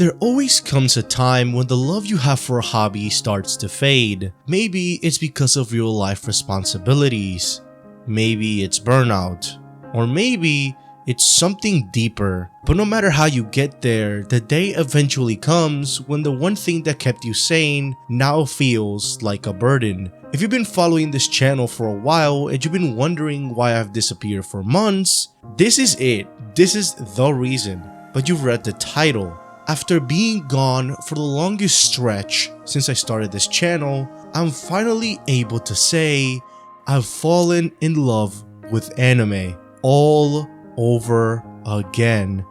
There always comes a time when the love you have for a hobby starts to fade. Maybe it's because of real life responsibilities. Maybe it's burnout. Or maybe it's something deeper. But no matter how you get there, the day eventually comes when the one thing that kept you sane now feels like a burden. If you've been following this channel for a while and you've been wondering why I've disappeared for months, this is it. This is the reason. But you've read the title. After being gone for the longest stretch since I started this channel, I'm finally able to say I've fallen in love with anime all over again.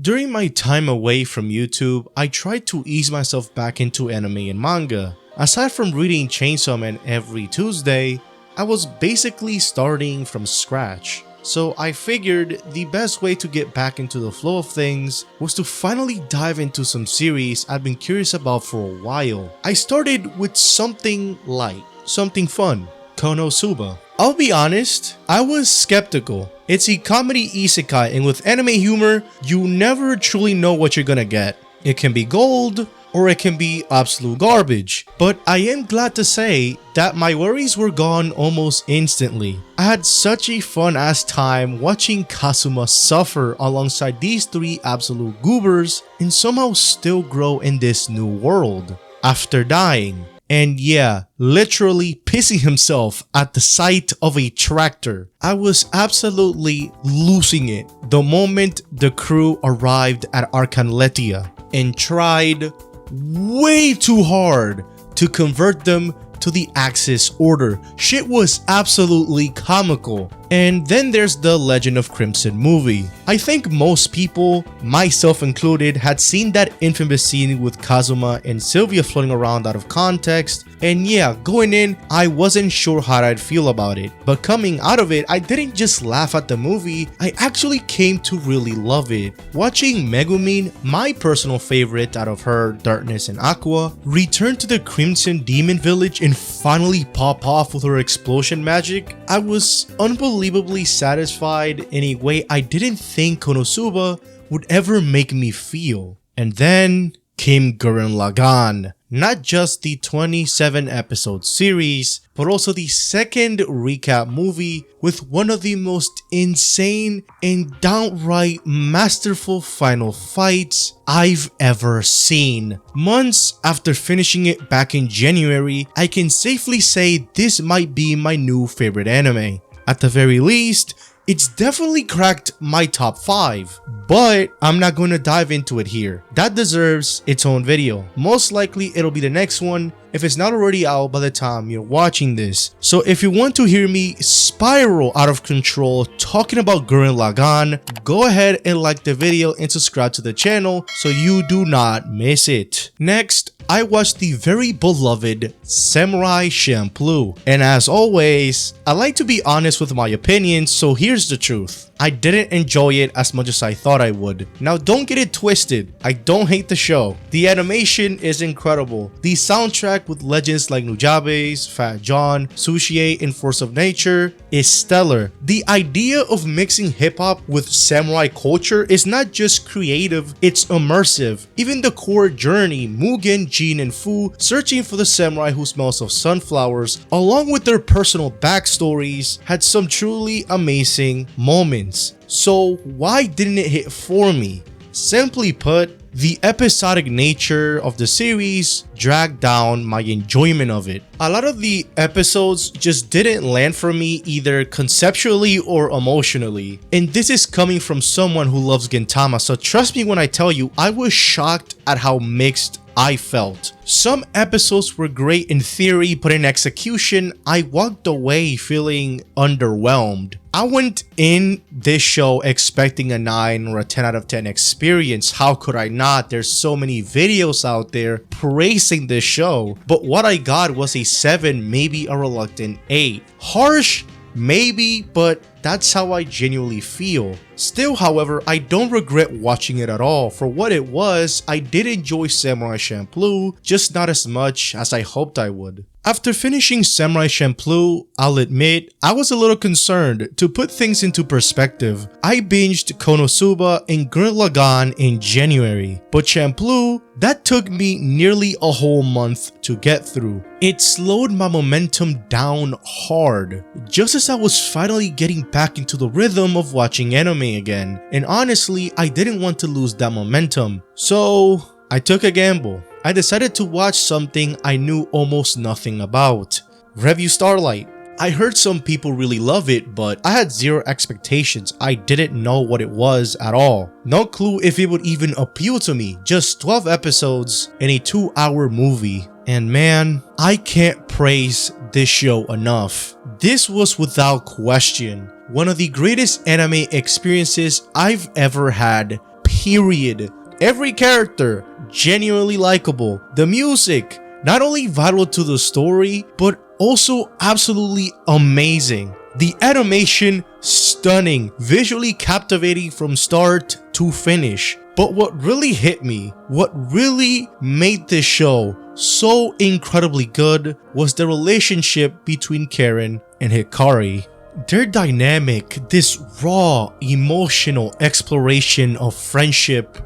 During my time away from YouTube, I tried to ease myself back into anime and manga. Aside from reading Chainsaw Man every Tuesday, I was basically starting from scratch. So I figured the best way to get back into the flow of things was to finally dive into some series I've been curious about for a while. I started with something light, something fun, Konosuba. I'll be honest, I was skeptical. It's a comedy isekai, and with anime humor, you never truly know what you're gonna get. It can be gold, or it can be absolute garbage. But I am glad to say that my worries were gone almost instantly. I had such a fun ass time watching Kazuma suffer alongside these three absolute goobers and somehow still grow in this new world after dying. And yeah, literally pissing himself at the sight of a tractor. I was absolutely losing it the moment the crew arrived at Arcanletia and tried way too hard to convert them to the Axis order. Shit was absolutely comical. And then there's the Legend of Crimson movie. I think most people, myself included, had seen that infamous scene with Kazuma and Sylvia floating around out of context. And yeah, going in, I wasn't sure how I'd feel about it. But coming out of it, I didn't just laugh at the movie, I actually came to really love it. Watching Megumin, my personal favorite out of her, Darkness and Aqua, return to the Crimson Demon Village and finally pop off with her explosion magic, I was unbelievably satisfied in a way I didn't think Konosuba would ever make me feel. And then came Gurren Lagann. Not just the 27 episode series, but also the second recap movie with one of the most insane and downright masterful final fights I've ever seen. Months after finishing it back in January, I can safely say this might be my new favorite anime. At the very least, it's definitely cracked my top 5, but I'm not going to dive into it here. That deserves its own video. Most likely it'll be the next one if it's not already out by the time you're watching this. So if you want to hear me spiral out of control talking about Gurren Lagann, go ahead and like the video and subscribe to the channel so you do not miss it. Next, I watched the very beloved Samurai Champloo, and as always, I like to be honest with my opinions, so here's the truth. I didn't enjoy it as much as I thought I would. Now don't get it twisted, I don't hate the show. The animation is incredible. The soundtrack with legends like Nujabes, Fat John, Sushie, and Force of Nature is stellar. The idea of mixing hip-hop with samurai culture is not just creative, it's immersive. Even the core journey, Mugen, Jin, and Fu searching for the samurai who smells of sunflowers, along with their personal backstories, had some truly amazing moments. So why didn't it hit for me? Simply put, the episodic nature of the series dragged down my enjoyment of it. A lot of the episodes just didn't land for me either conceptually or emotionally. And this is coming from someone who loves Gintama, so trust me when I tell you, I was shocked at how mixed I felt. Some episodes were great in theory, but in execution, I walked away feeling underwhelmed. I went in this show expecting a 9 or a 10 out of 10 experience. How could I not? There's so many videos out there praising this show. But what I got was a 7, maybe a reluctant 8. Harsh? Maybe, but That's how I genuinely feel. Still, however, I don't regret watching it at all. For what it was, I did enjoy Samurai Champloo, just not as much as I hoped I would. After finishing Samurai Champloo, I'll admit, I was a little concerned. To put things into perspective, I binged Konosuba and Gurren Lagann in January, but Champloo, that took me nearly a whole month to get through. It slowed my momentum down hard, just as I was finally getting back into the rhythm of watching anime again, and honestly, I didn't want to lose that momentum, so I took a gamble. I decided to watch something I knew almost nothing about, Revue Starlight. I heard some people really love it, but I had zero expectations. I didn't know what it was at all. No clue if it would even appeal to me. Just 12 episodes and a 2-hour movie. And man, I can't praise this show enough. This was without question one of the greatest anime experiences I've ever had, period. Every character genuinely likable. The music, not only vital to the story, but also absolutely amazing. The animation, stunning, visually captivating from start to finish. But what really hit me, what really made this show so incredibly good, was the relationship between Karen and Hikari. Their dynamic, this raw, emotional exploration of friendship,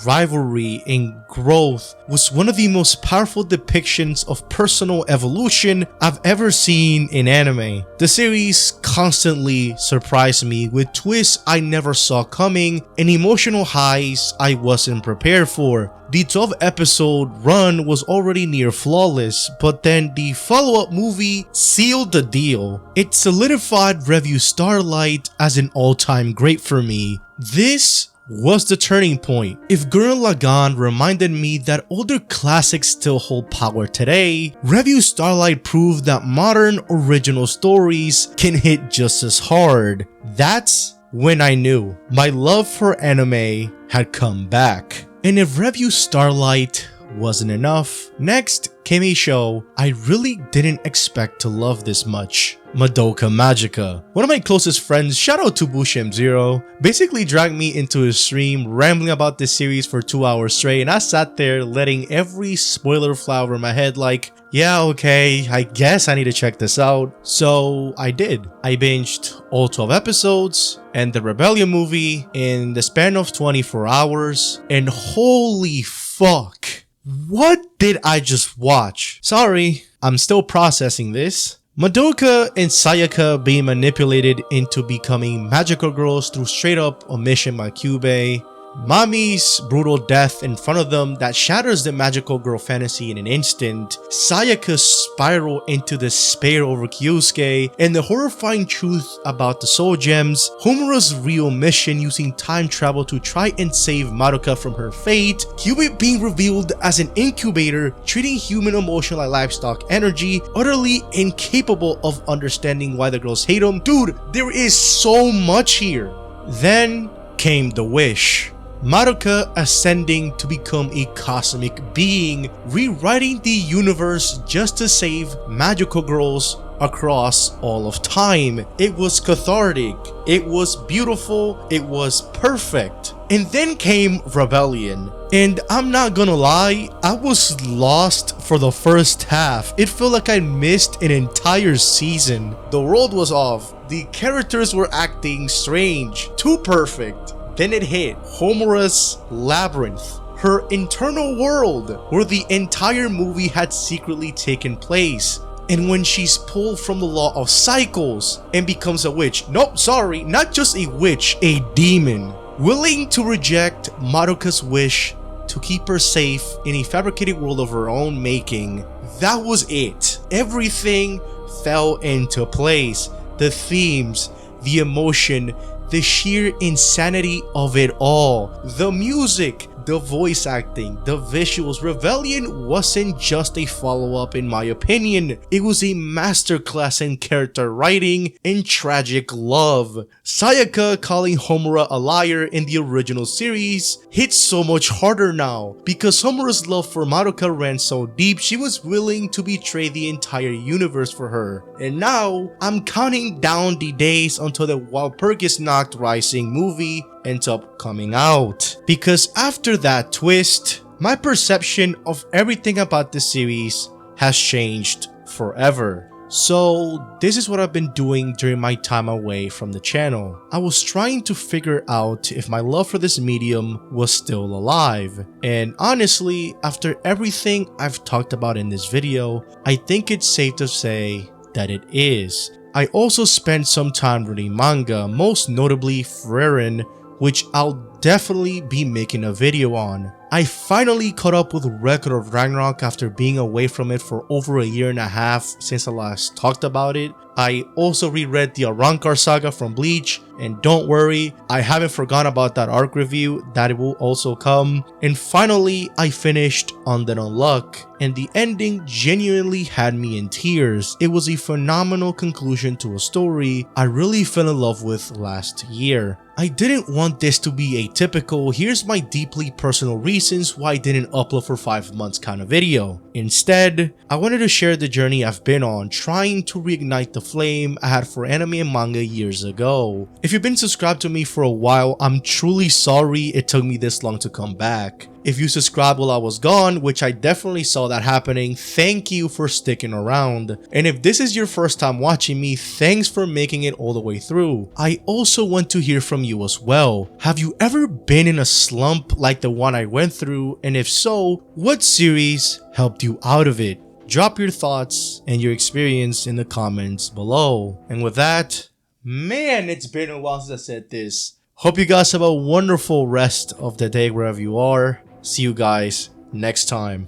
rivalry, and growth, was one of the most powerful depictions of personal evolution I've ever seen in anime. The series constantly surprised me with twists I never saw coming and emotional highs I wasn't prepared for. The 12-episode run was already near flawless, but then the follow-up movie sealed the deal. It solidified Revue Starlight as an all-time great for me. This was the turning point. If Gurren Lagann reminded me that older classics still hold power today, Revue Starlight proved that modern original stories can hit just as hard. That's when I knew my love for anime had come back. And if Revue Starlight wasn't enough, next came a show I really didn't expect to love this much. Madoka Magica. One of my closest friends, shout out to Bushem0, basically dragged me into his stream rambling about this series for 2 hours straight, and I sat there letting every spoiler fly over my head like, yeah, okay, I guess I need to check this out. So I did. I binged all 12 episodes and the Rebellion movie in the span of 24 hours, and holy fuck, what did I just watch? Sorry, I'm still processing this. Madoka and Sayaka being manipulated into becoming magical girls through straight up omission by Kyubey. Mami's brutal death in front of them that shatters the magical girl fantasy in an instant. Sayaka's spiral into despair over Kyusuke, and the horrifying truth about the soul gems. Homura's real mission using time travel to try and save Madoka from her fate. Kyubey being revealed as an incubator, treating human emotion like livestock energy, utterly incapable of understanding why the girls hate him. Dude, there is so much here. Then came the wish. Madoka ascending to become a cosmic being, rewriting the universe just to save magical girls across all of time. It was cathartic, it was beautiful, it was perfect. And then came Rebellion. And I'm not gonna lie, I was lost for the first half. It felt like I missed an entire season. The world was off, the characters were acting strange, too perfect. Then it hit Homura's labyrinth, her internal world where the entire movie had secretly taken place. And when she's pulled from the law of cycles and becomes a witch, nope, sorry, not just a witch, a demon, willing to reject Madoka's wish to keep her safe in a fabricated world of her own making. That was it. Everything fell into place. The themes, the emotion, the sheer insanity of it all, the music, the voice acting, the visuals. Rebellion wasn't just a follow-up in my opinion, it was a masterclass in character writing and tragic love. Sayaka calling Homura a liar in the original series hits so much harder now, because Homura's love for Madoka ran so deep she was willing to betray the entire universe for her. And now, I'm counting down the days until the Walpurgis Nacht Rising movie ends up coming out. Because after that twist, my perception of everything about the series has changed forever. So this is what I've been doing during my time away from the channel. I was trying to figure out if my love for this medium was still alive. And honestly, after everything I've talked about in this video, I think it's safe to say that it is. I also spent some time reading manga, most notably Frieren, which I'll definitely be making a video on. I finally caught up with Record of Ragnarok after being away from it for over a year and a half since I last talked about it. I also reread the Arrancar saga from Bleach, and don't worry, I haven't forgotten about that arc review, that it will also come. And finally, I finished Undead Unluck, and the ending genuinely had me in tears. It was a phenomenal conclusion to a story I really fell in love with last year. I didn't want this to be atypical, here's my deeply personal reasons why I didn't upload for 5 months kind of video. Instead, I wanted to share the journey I've been on trying to reignite the flame I had for anime and manga years ago. If you've been subscribed to me for a while, I'm truly sorry it took me this long to come back. If you subscribed while I was gone, which I definitely saw that happening, thank you for sticking around. And if this is your first time watching me, thanks for making it all the way through. I also want to hear from you as well. Have you ever been in a slump like the one I went through? And if so, what series helped you out of it? Drop your thoughts and your experience in the comments below. And with that, man, it's been a while since I said this. Hope you guys have a wonderful rest of the day wherever you are. See you guys next time.